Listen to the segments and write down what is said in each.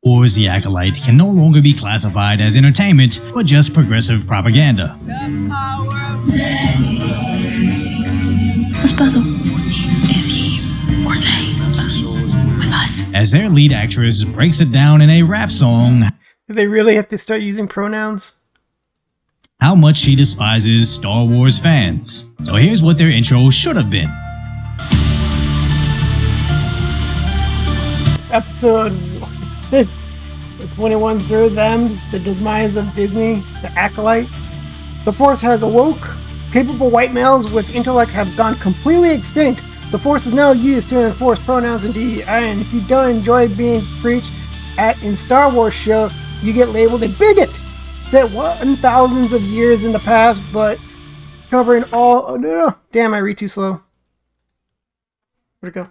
Wars The Acolyte can no longer be classified as entertainment, but just progressive propaganda. What's puzzle? Is he or they with us? As their lead actress breaks it down in a rap song, Do they really have to start using pronouns? how much she despises Star Wars fans. So here's what their intro should have been. Episode 21's them, the demise of Disney, the Acolyte. The Force has awoke. Capable white males with intellect have gone completely extinct. The Force is now used to enforce pronouns indeed. And if you don't enjoy being preached at in Star Wars show, you get labeled a bigot. Set 1,000s of years in the past, but covering all. Oh, no. Damn, I read too slow. Where'd it go?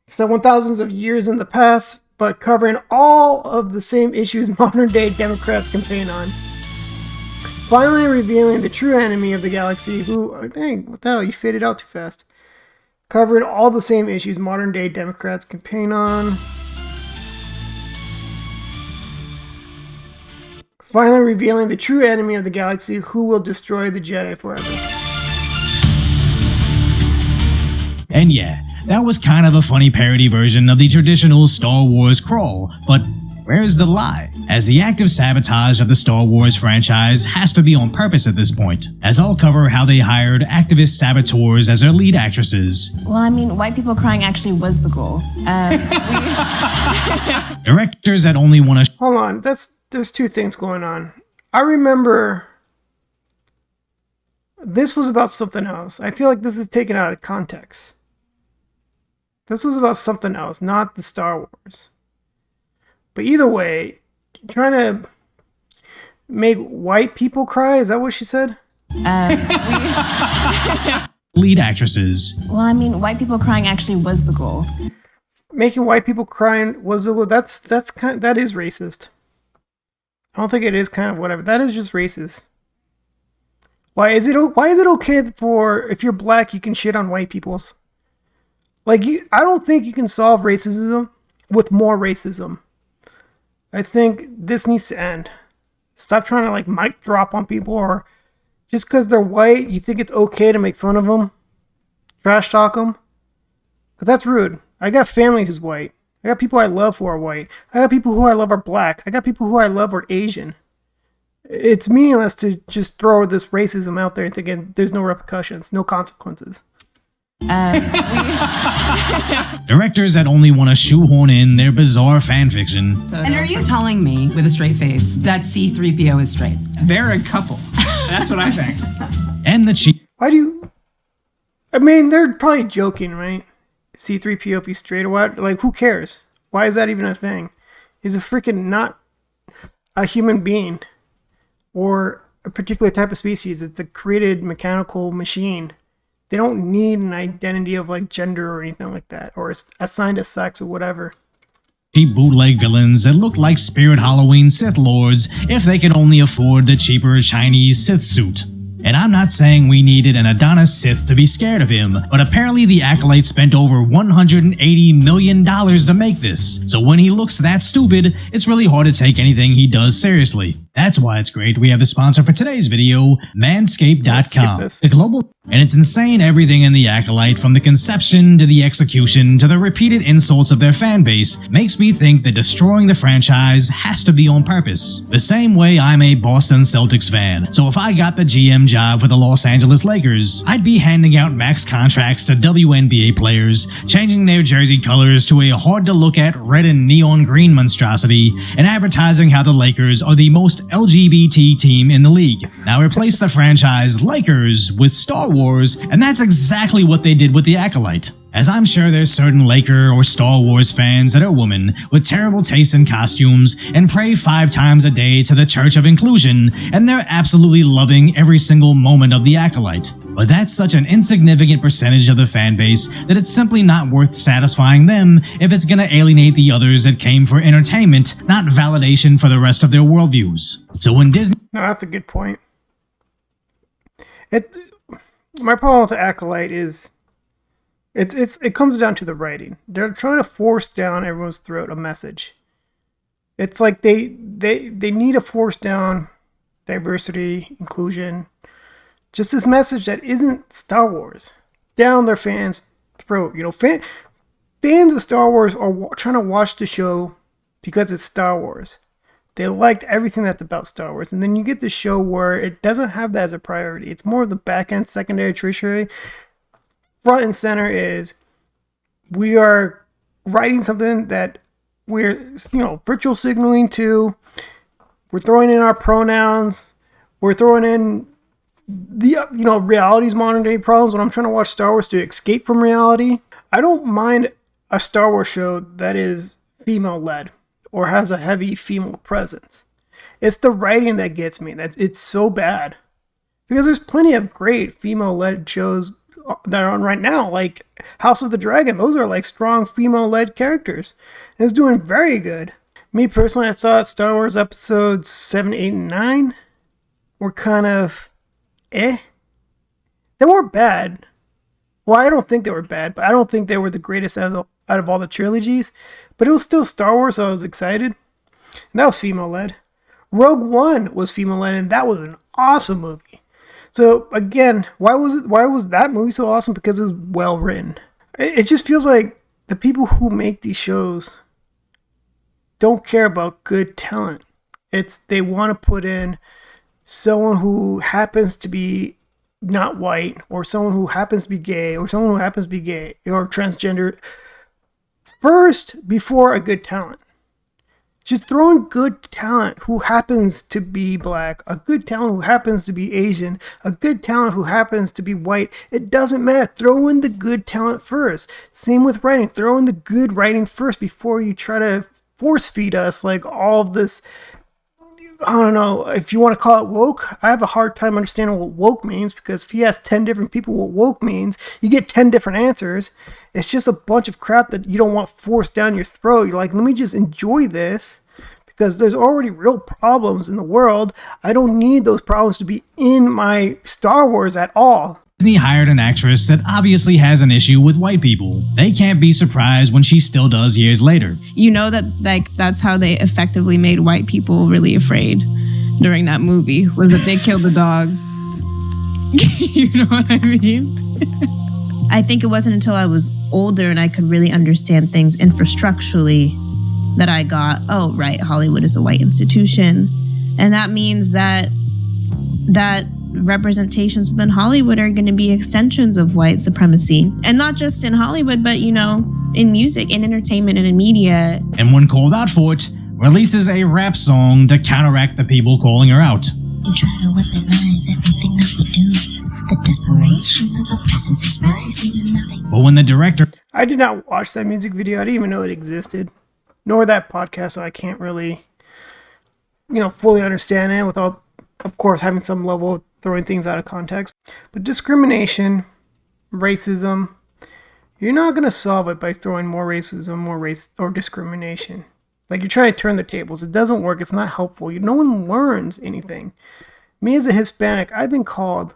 So 1,000s of years in the past, but covering all of the same issues modern day Democrats campaign on. Finally revealing the true enemy of the galaxy who, oh, dang, what the hell, you faded out too fast. Covering all the same issues modern day Democrats campaign on. Finally revealing the true enemy of the galaxy who will destroy the Jedi forever. And yeah, that was kind of a funny parody version of the traditional Star Wars crawl, but where's the lie? As the active sabotage of the Star Wars franchise has to be on purpose at this point, as I'll cover how they hired activist saboteurs as their lead actresses. Well, I mean, white people crying actually was the goal. Directors that only want to Hold on, there's two things going on. I remember this was about something else. I feel like this is taken out of context. This was about something else, not the Star Wars. But either way, trying to make white people cry, is that what she said? lead actresses. Well, I mean, white people crying actually was the goal. Making white people crying was the goal. That is racist. I don't think it is kind of whatever. That is just racist. Why is it okay for if you're black you can shit on white people's? I don't think you can solve racism with more racism. I think this needs to end. Stop trying to mic drop on people, or just because they're white, you think it's okay to make fun of them, trash talk them, because that's rude. I got family who's white. I got people I love who are white. I got people who I love are black. I got people who I love are Asian. It's meaningless to just throw this racism out there thinking there's no repercussions, no consequences. Directors that only want to shoehorn in their bizarre fanfiction. And are you telling me, with a straight face, that C-3PO is straight? They're a couple. That's what I think. And the cheap. Why do you... I mean, they're probably joking, right? C-3PO if he's straight or what? Who cares? Why is that even a thing? He's a freaking not a human being. Or a particular type of species. It's a created mechanical machine. They don't need an identity of gender or anything like that, or assigned a sex or whatever. Cheap bootleg villains that look like Spirit Halloween Sith Lords if they could only afford the cheaper Chinese Sith suit. And I'm not saying we needed an Adonis Sith to be scared of him, but apparently the Acolyte spent over $180 million to make this, so when he looks that stupid, it's really hard to take anything he does seriously. That's why it's great we have the sponsor for today's video, Manscaped.com. The global... And it's insane everything in the Acolyte, from the conception to the execution to the repeated insults of their fan base, makes me think that destroying the franchise has to be on purpose. The same way I'm a Boston Celtics fan, so if I got the GM job for the Los Angeles Lakers, I'd be handing out max contracts to WNBA players, changing their jersey colors to a hard-to-look-at red and neon green monstrosity, and advertising how the Lakers are the most LGBT team in the league. Now replace the franchise Lakers with Star Wars, and that's exactly what they did with the Acolyte. As I'm sure there's certain Laker or Star Wars fans that are women with terrible taste in costumes and pray 5 times a day to the Church of Inclusion, and they're absolutely loving every single moment of the Acolyte. But that's such an insignificant percentage of the fan base that it's simply not worth satisfying them if it's gonna alienate the others that came for entertainment, not validation for the rest of their worldviews. So when Disney... No, that's a good point. My problem with the Acolyte is It comes down to the writing. They're trying to force down everyone's throat a message. It's like they need to force down diversity, inclusion, just this message that isn't Star Wars down their fans' throat. You know, fans of Star Wars are trying to watch the show because it's Star Wars. They liked everything that's about Star Wars. And then you get the show where it doesn't have that as a priority. It's more of the back end, secondary, tertiary. Front and center is we are writing something that we're, virtual signaling to. We're throwing in our pronouns. We're throwing in the, reality's modern day problems. When I'm trying to watch Star Wars to escape from reality, I don't mind a Star Wars show that is female led or has a heavy female presence. It's the writing that gets me. It's so bad. Because there's plenty of great female-led shows that are on right now, like House of the Dragon. Those are like strong female-led characters. And it's doing very good. Me personally, I thought Star Wars episodes 7, 8, and 9 were kind of They weren't bad. Well, I don't think they were bad, but I don't think they were the greatest out of all the trilogies. But it was still Star Wars, so I was excited. And that was female-led. Rogue One was female-led, and that was an awesome movie. So, again, why was that movie so awesome? Because it was well-written. It just feels like the people who make these shows don't care about good talent. They want to put in someone who happens to be not white, or someone who happens to be gay, or someone who happens to be gay, or transgender, first before a good talent. Just throw in good talent who happens to be black, a good talent who happens to be Asian, a good talent who happens to be white. It doesn't matter. Throw in the good talent first. Same with writing. Throw in the good writing first before you try to force feed us like all of this. I don't know if you want to call it woke. I have a hard time understanding what woke means, because if you ask 10 different people what woke means, you get 10 different answers. It's just a bunch of crap that you don't want forced down your throat. You're like, let me just enjoy this, because there's already real problems in the world. I don't need those problems to be in my Star Wars at all. Disney hired an actress that obviously has an issue with white people. They can't be surprised when she still does years later. You know that that's how they effectively made white people really afraid during that movie, was that they killed the dog. You know what I mean? I think it wasn't until I was older and I could really understand things infrastructurally that I got, oh, right, Hollywood is a white institution. And that means that representations within Hollywood are going to be extensions of white supremacy. And not just in Hollywood, but, in music, in entertainment, and in media. And when called out for it, releases a rap song to counteract the people calling her out. You try to weaponize everything that we do. The desperation of the presence is rising and nothing. But when the director... I did not watch that music video. I didn't even know it existed. Nor that podcast, so I can't really, fully understand it without, of course, having some level of throwing things out of context. But discrimination, racism, you're not going to solve it by throwing more racism, more race, or discrimination. Like, you're trying to turn the tables. It doesn't work. It's not helpful. No one learns anything. Me as a Hispanic, I've been called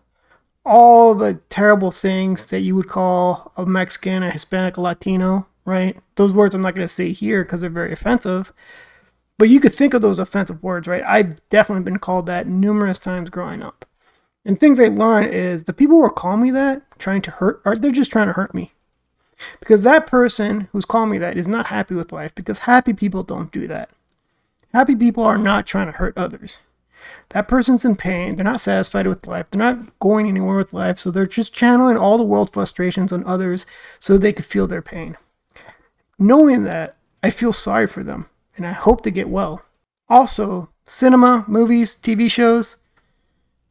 all the terrible things that you would call a Mexican, a Hispanic, a Latino, right? Those words I'm not going to say here because they're very offensive. But you could think of those offensive words, right? I've definitely been called that numerous times growing up. And things I learned is the people who are calling me that, trying to hurt, they're just trying to hurt me. Because that person who's calling me that is not happy with life, because happy people don't do that. Happy people are not trying to hurt others. That person's in pain. They're not satisfied with life. They're not going anywhere with life. So they're just channeling all the world's frustrations on others so they could feel their pain. Knowing that, I feel sorry for them, and I hope they get well. Also, cinema, movies, TV shows,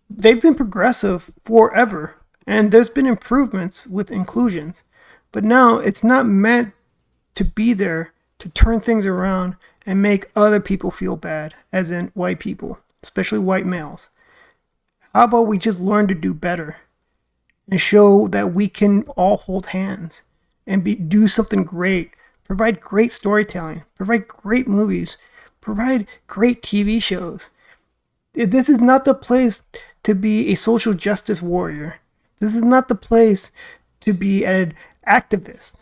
they've been progressive forever, and there's been improvements with inclusions. But now it's not meant to be there to turn things around and make other people feel bad, as in white people, especially white males. How about we just learn to do better and show that we can all hold hands and do something great, provide great storytelling, provide great movies, provide great TV shows. This is not the place to be a social justice warrior. This is not the place to be an activist.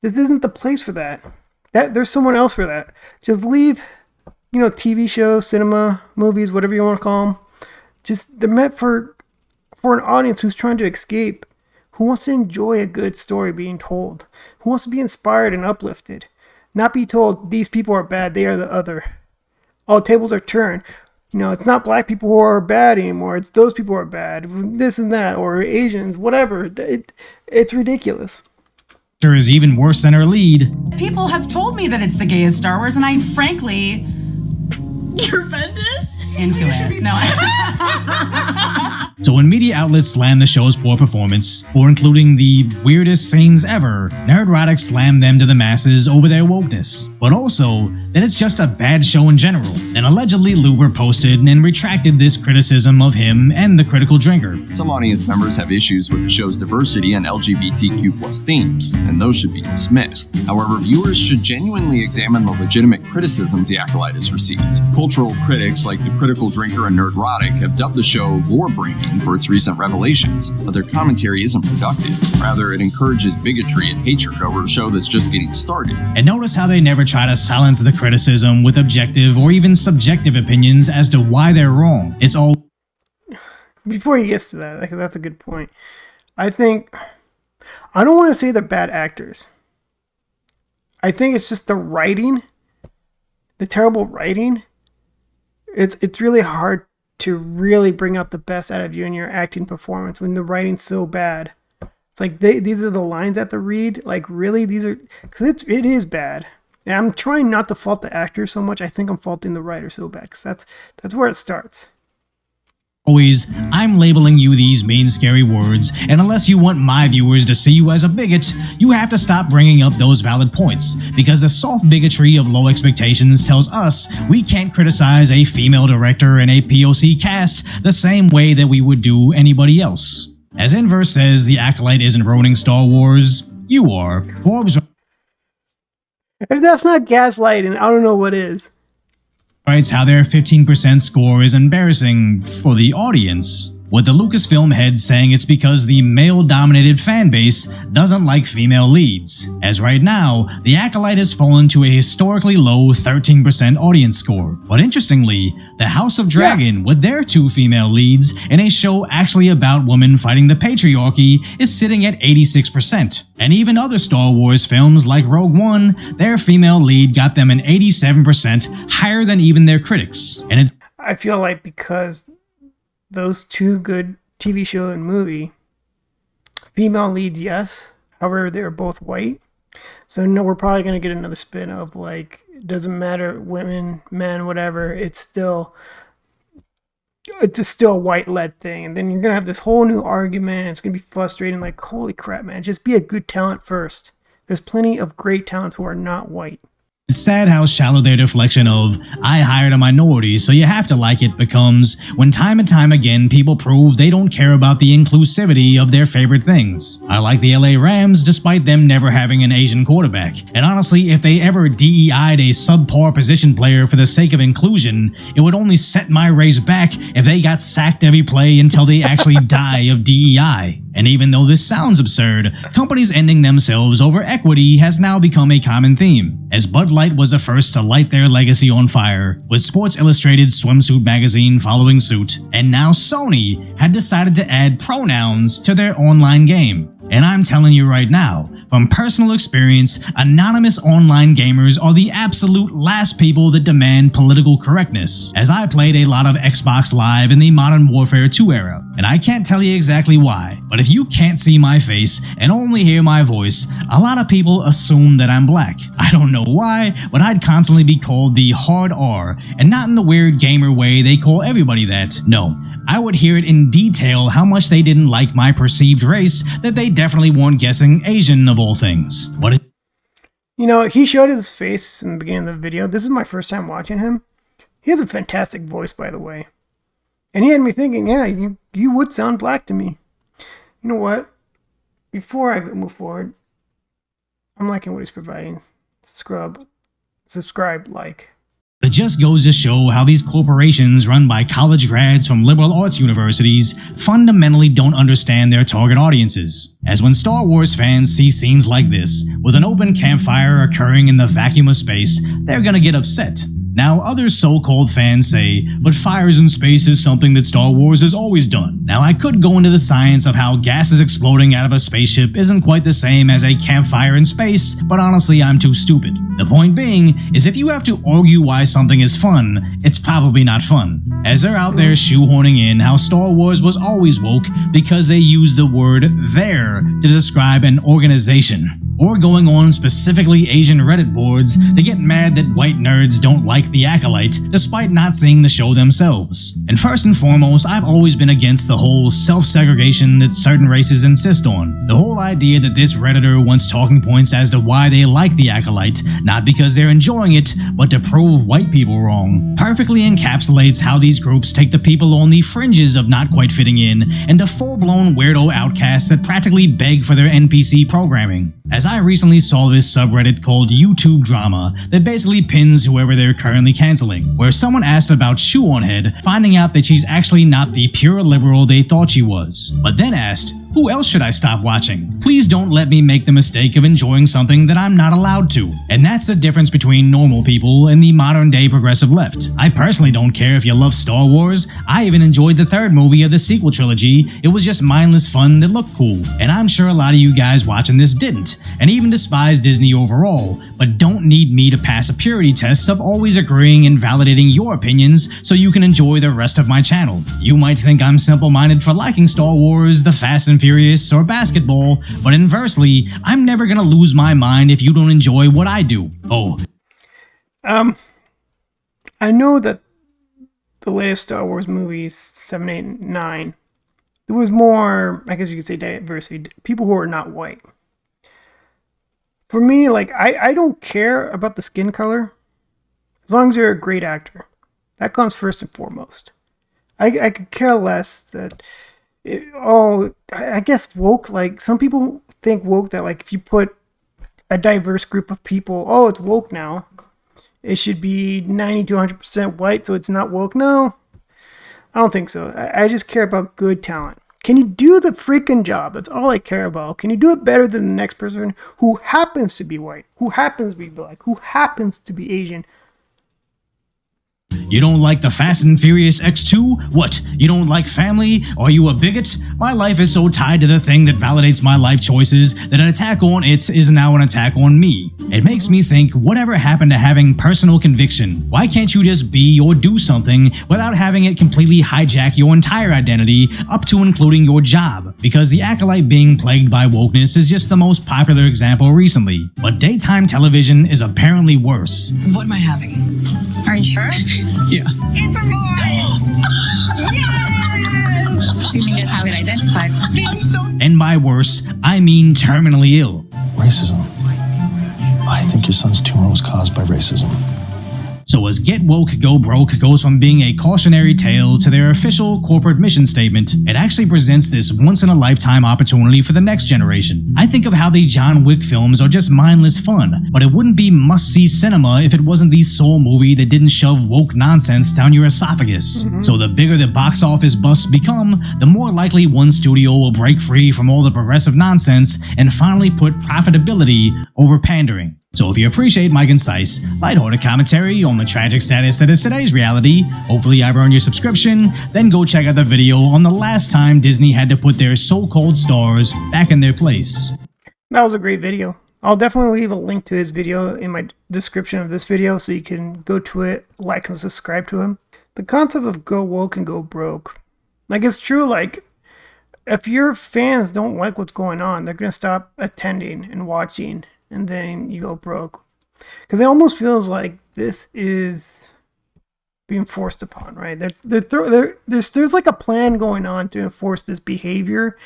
This isn't the place for that. There's someone else for that. Just leave, TV shows, cinema, movies, whatever you want to call them. Just they're meant for an audience who's trying to escape, who wants to enjoy a good story being told, who wants to be inspired and uplifted, not be told these people are bad, they are the other. Oh, tables are turned. It's not black people who are bad anymore. It's those people who are bad. This and that, or Asians, whatever. It's ridiculous. Is even worse than her lead. People have told me that it's the gayest Star Wars, and I'm frankly You're offended? into it. No, So when media outlets slam the show's poor performance for including the weirdest scenes ever, Nerdrotic slammed them to the masses over their wokeness, but also that it's just a bad show in general. And allegedly Luber posted and retracted this criticism of him and the critical drinker. Some audience members have issues with the show's diversity and LGBTQ+ themes, and those should be dismissed. However, viewers should genuinely examine the legitimate criticisms the Acolyte has received. Cultural critics like the critical drinker and Nerdrotic have dubbed the show lore-breaking for its recent revelations, but their commentary isn't productive. Rather, it encourages bigotry and hatred over a show that's just getting started. And notice how they never try to silence the criticism with objective or even subjective opinions as to why they're wrong. It's all... Before he gets to that, that's a good point. I don't want to say they're bad actors. I think it's just the writing, the terrible writing. It's really hard to really bring out the best out of you in your acting performance when the writing's so bad. It's like these are the lines that they read. Like really, these are, because it is bad. And I'm trying not to fault the actor so much. I think I'm faulting the writer so bad because that's where it starts. Always, I'm labeling you these mean, scary words, and unless you want my viewers to see you as a bigot, you have to stop bringing up those valid points, because the soft bigotry of low expectations tells us we can't criticize a female director and a POC cast the same way that we would do anybody else. As Inverse says, the Acolyte isn't ruining Star Wars, you are. Forbes If that's not gaslighting, I don't know what is. writes how their 15% score is embarrassing for the audience, with the Lucasfilm head saying it's because the male-dominated fanbase doesn't like female leads, as right now, the Acolyte has fallen to a historically low 13% audience score. But interestingly, the House of Dragon, with their 2 female leads, in a show actually about women fighting the patriarchy, is sitting at 86%. And even other Star Wars films like Rogue One, their female lead got them an 87%, higher than even their critics. And it's I feel like because those 2 good TV show and movie, female leads, yes. However, they're both white. So no, we're probably going to get another spin of like, it doesn't matter, women, men, whatever. It's a still white-led thing. And then you're going to have this whole new argument. It's going to be frustrating. Like, holy crap, man. Just be a good talent first. There's plenty of great talents who are not white. It's sad how shallow their deflection of, I hired a minority so you have to like it, becomes when time and time again people prove they don't care about the inclusivity of their favorite things. I like the LA Rams despite them never having an Asian quarterback. And honestly, if they ever DEI'd a subpar position player for the sake of inclusion, it would only set my race back if they got sacked every play until they actually die of DEI. And even though this sounds absurd, companies ending themselves over equity has now become a common theme, as Bud Light was the first to light their legacy on fire, with Sports Illustrated swimsuit magazine following suit, and now Sony had decided to add pronouns to their online game. And I'm telling you right now, from personal experience, anonymous online gamers are the absolute last people that demand political correctness, as I played a lot of Xbox Live in the Modern Warfare 2 era, and I can't tell you exactly why, but if you can't see my face and only hear my voice, a lot of people assume that I'm black. I don't know why, but I'd constantly be called the hard R, and not in the weird gamer way they call everybody that. No, I would hear it in detail how much they didn't like my perceived race, that they definitely weren't guessing Asian of all things. But he showed his face in the beginning of the video. This is my first time watching him. He has a fantastic voice, by the way. And he had me thinking, yeah, you would sound black to me. You know what? Before I move forward, I'm liking what he's providing. Subscribe, like. It just goes to show how these corporations run by college grads from liberal arts universities fundamentally don't understand their target audiences. As when Star Wars fans see scenes like this, with an open campfire occurring in the vacuum of space, they're gonna get upset. Now, other so-called fans say, but fires in space is something that Star Wars has always done. Now, I could go into the science of how gases exploding out of a spaceship isn't quite the same as a campfire in space, but honestly, I'm too stupid. The point being is if you have to argue why something is fun, it's probably not fun. As they're out there shoehorning in how Star Wars was always woke because they use the word "there" to describe an organization. Or going on specifically Asian Reddit boards to get mad that white nerds don't like The Acolyte despite not seeing the show themselves. And first and foremost, I've always been against the whole self-segregation that certain races insist on. The whole idea that this Redditor wants talking points as to why they like The Acolyte, not because they're enjoying it, but to prove white people wrong, perfectly encapsulates how these groups take the people on the fringes of not quite fitting in into full-blown weirdo outcasts that practically beg for their NPC programming. As I recently saw this subreddit called YouTube Drama that basically pins whoever they're currently canceling, where someone asked about Shoe on Head, finding out that she's actually not the pure liberal they thought she was, but then asked, who else should I stop watching? Please don't let me make the mistake of enjoying something that I'm not allowed to. And that's the difference between normal people and the modern day progressive left. I personally don't care if you love Star Wars. I even enjoyed the third movie of the sequel trilogy. It was just mindless fun that looked cool. And I'm sure a lot of you guys watching this didn't, and even despise Disney overall, but don't need me to pass a purity test of always agreeing and validating your opinions so you can enjoy the rest of my channel. You might think I'm simple-minded for liking Star Wars, the Fast and Furious, or basketball, but inversely, I'm never gonna lose my mind if you don't enjoy what I do. Oh. I know that the latest Star Wars movies, 7, 8, and 9, there was more, I guess you could say, diversity, people who are not white. For me, like, I don't care about the skin color, as long as you're a great actor. That comes first and foremost. I could care less that... I guess woke, like, some people think woke that, like, if you put a diverse group of people, oh, it's woke now. It should be 90 to 100% white, so it's not woke. No, I don't think so. I just care about good talent. Can you do the freaking job? That's all I care about. Can you do it better than the next person who happens to be white, who happens to be black, who happens to be Asian? You don't like the Fast and Furious X2? What? You don't like family? Are you a bigot? My life is so tied to the thing that validates my life choices that an attack on it is now an attack on me. It makes me think, whatever happened to having personal conviction? Why can't you just be or do something without having it completely hijack your entire identity up to including your job? Because The Acolyte being plagued by wokeness is just the most popular example recently, but daytime television is apparently worse. What am I having? Are you sure? Yeah. It's a boy! Yes! Assuming that's how it identifies. And by worse, I mean terminally ill. Racism. I think your son's tumor was caused by racism. So as Get Woke, Go Broke goes from being a cautionary tale to their official corporate mission statement, it actually presents this once-in-a-lifetime opportunity for the next generation. I think of how the John Wick films are just mindless fun, but it wouldn't be must-see cinema if it wasn't the sole movie that didn't shove woke nonsense down your esophagus. So the bigger the box office busts become, the more likely one studio will break free from all the progressive nonsense and finally put profitability over pandering. So if you appreciate my concise, lighthearted commentary on the tragic status that is today's reality, hopefully I've earned your subscription, then go check out the video on the last time Disney had to put their so-called stars back in their place. That was a great video. I'll definitely leave a link to his video in my description of this video so you can go to it, like and subscribe to him. The concept of go woke and go broke. Like, it's true, like, if your fans don't like what's going on, they're going to stop attending and watching, and then you go broke. Because it almost feels like this is being forced upon, right? There's like a plan going on to enforce this behavior,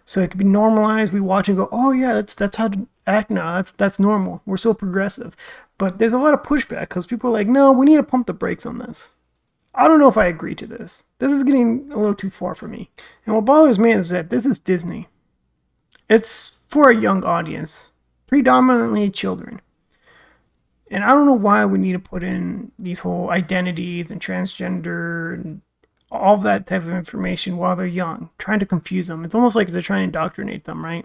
so it can be normalized. We watch and go, oh yeah, that's how to act now. That's normal. We're so progressive. But there's a lot of pushback because people are like, no, we need to pump the brakes on this. I don't know if I agree to this. This is getting a little too far for me. And what bothers me is that this is Disney. It's for a young audience. Predominantly children. And I don't know why we need to put in these whole identities and transgender and all that type of information while they're young, trying to confuse them. It's almost like they're trying to indoctrinate them, right?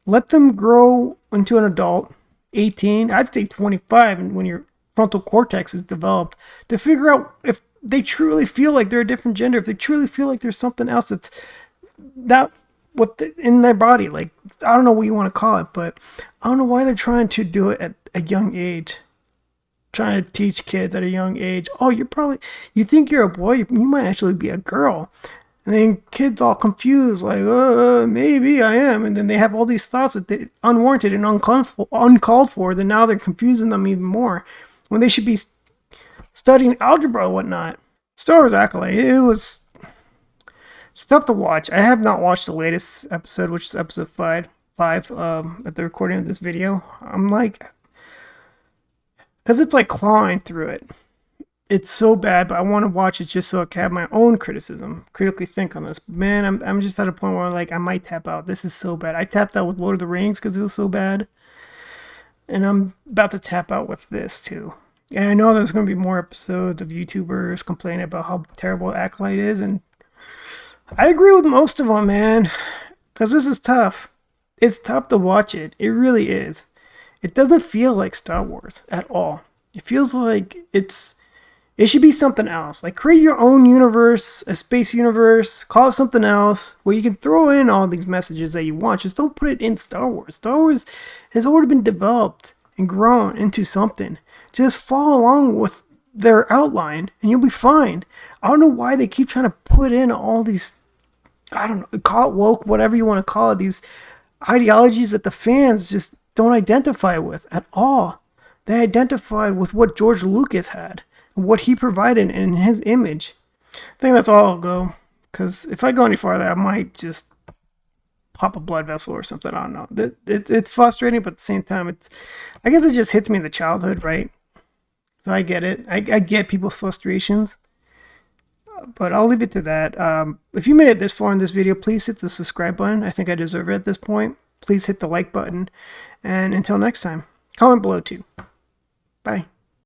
Let them grow into an adult, 18, I'd say 25, and when your frontal cortex is developed, to figure out if they truly feel like they're a different gender, if they truly feel like there's something else that's in their body. Like, I don't know what you want to call it, but I don't know why they're trying to do it at a young age. Trying to teach kids at a young age, oh, you think you're a boy, you might actually be a girl. And then kids all confused, like, maybe I am. And then they have all these thoughts that they unwarranted and uncalled for. Then now they're confusing them even more when they should be studying algebra and whatnot. Star Wars Acolyte, it's tough to watch. I have not watched the latest episode, which is episode 5 at the recording of this video. I'm like, because it's like clawing through it. It's so bad, but I want to watch it just so I can have my own critically think on this. Man, I'm just at a point where like I might tap out. This is so bad. I tapped out with Lord of the Rings because it was so bad. And I'm about to tap out with this too. And I know there's going to be more episodes of YouTubers complaining about how terrible Acolyte is. And I agree with most of them, man. Because this is tough. It's tough to watch it. It really is. It doesn't feel like Star Wars at all. It feels like it should be something else. Like, create your own universe, a space universe, call it something else, where you can throw in all these messages that you want. Just don't put it in Star Wars. Star Wars has already been developed and grown into something. Just follow along with their outline and you'll be fine. I don't know why they keep trying to put in all these, I don't know, call it woke, whatever you want to call it, these ideologies that the fans just don't identify with at all. They identified with what George Lucas had, what he provided in his image. I think that's all I'll go, because if I go any farther, I might just pop a blood vessel or something. I don't know. It's frustrating, but at the same time, I guess it just hits me in the childhood, right? So I get it. I get people's frustrations, but I'll leave it to that. If you made it this far in this video, please hit the subscribe button. I think I deserve it at this point. Please hit the like button. And until next time, comment below too. Bye.